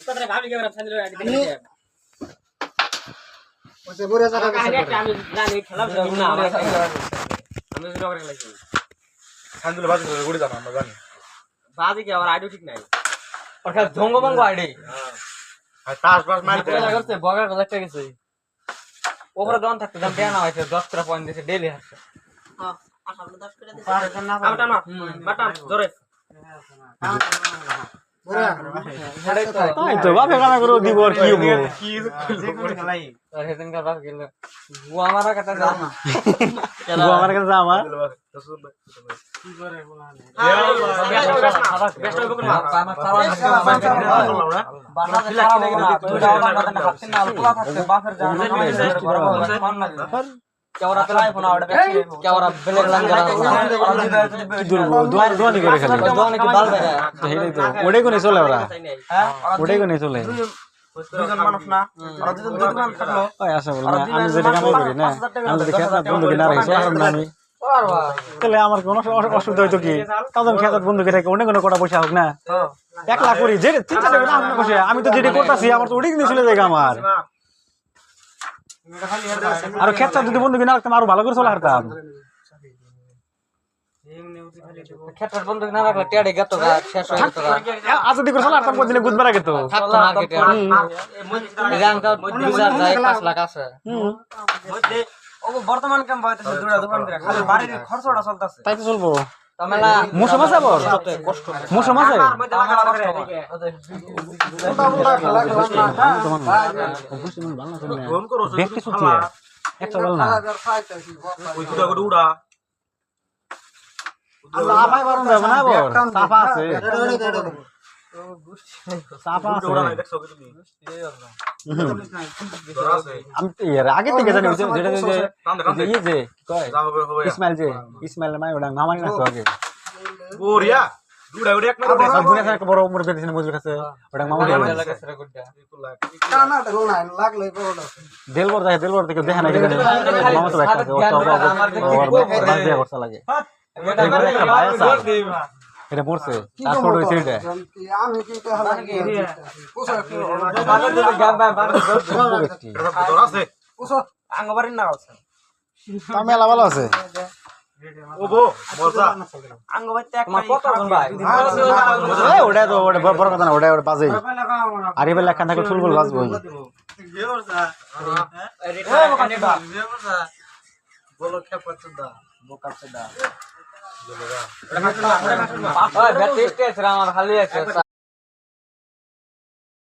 কথাটা ভাবলি কেমন ছাড়লো আগে দেখে ওতে ঘুরে যাবে আমি জানি খেলা না আমি জিরো করে লাগি খান্দুলে বাজি করে গুড়ি জানা আমরা জানি বাজি কি আমার আইডি ঠিক নাই ওটা ধঙ্গভঙ্গ আইডি আর টাস বাস মারি পয়লা করতে বগা গলাটা গেছে ওপরে জন থাকতে দাম দেয়া না হইছে 10 টাকা পয়েন্ট দিছে ডেইলি আসছে হ্যাঁ আসামনে 10 করে দিছে আউটা না বাটাম জোরে তাই তো বাপে কানা করে দিব আর কি হবো কি খেলাই আর হেদিন কার বাপ গেল ও আমারা কথা জান না ও আমার কাছে যা আমার কি করে বলা নেই বেস্ট হবে কোন আমার চালা বানা দিলা কি লাগে দুইটা বানা না হাতে না আলুয়া থাকতে বাপের জান না কেওরা তেলাই ফোন আউট দেখি কেওরা বেলেগ লাঙ্গা কি করবো দোয়ানি করে খালি দোয়ানে কি বাল বেরা তো হেলাই তো ওড়ে কোনে চলে ওরা হ্যাঁ ওড়ে কোনে চলে দুজন মানুষ না আর দুজন দোকান থাকলো ওই আসা বল না আমি যেটা কামাই করি না আমি যদি খেত বন্ধু কিনা রাখি হারাম না আমি তাহলে আমার কোনো অসুবিধা হইতো কি তাহলে আমি খেত বন্ধু কে থাকে অনেক কোনো কটা পয়সা হোক না 1 লাখ করি যে চিন্তা করবে না আমি আমি তো যেটা করতেছি আমার তো ওড়ে কিনে চলে যায় আমার আর খেতটা যদি বন্ধু কিনা রাখতাম আরো ভালো করে চলে হারতাম ক্ষেত্র বন্ধ না রাখলে টেড়ে গেত গা শেষ হয়ে গেত গা আজ যদি করে চলে হারতাম কোনদিনে বুধবার আগে তো থাকতো মার্কেটে এজান তো 2000 যায় 5 লাখ আছে ও বর্তমান কাম পাইতেছে দুটা দোকান করে খালি বাড়ির খরচটা চলতেছে তাই তো চলবো তামেলা মুসা মাছ আবার কষ্ট মুসা মাছ দেখতে শুনছি একটা বল না ওই দুটা করে উড়া সাফাই বারণ যাবে না বর সাফা আছে সাফা আছে উড়া নাই দেখছো কি তুমি ধরা আছে আমি এর আগে থেকে জানি যেটা যে ইয়ে যে কয় যাও হবে হবে ইসমাইল মাই ওটা মামানি না তো আগে ওরিয়া দুটা ওরে এক মারে আর বুনে একটা বড় উমর বেদিছেন মজুর কাছে ওটা মামানি টানা ঢোল না লাগলে বড় দেলবর থেকে দেখা নাই মামা তো একটা আছে ওর দেয়া করতে লাগে একটা ভাই আছে এটা পড়ছে তারপর হইছে এটা আমি কি তো হালা কি কোসা কি ধরা আছে কোসা আঙ্গবাড়ির না আছে মেলা ভালো আছে ও গো মজা আঙ্গবাড়িতে এক কত জন ভাই ওটা তো ওটা বড় কথা না ওটা বাজে আর এবার লেখা থাকে ফুলবুল বাজবো বলো খেপাচ্ছদা বোকাচ্ছদা ওই বেটিস্ট আছে আমার খালি আছে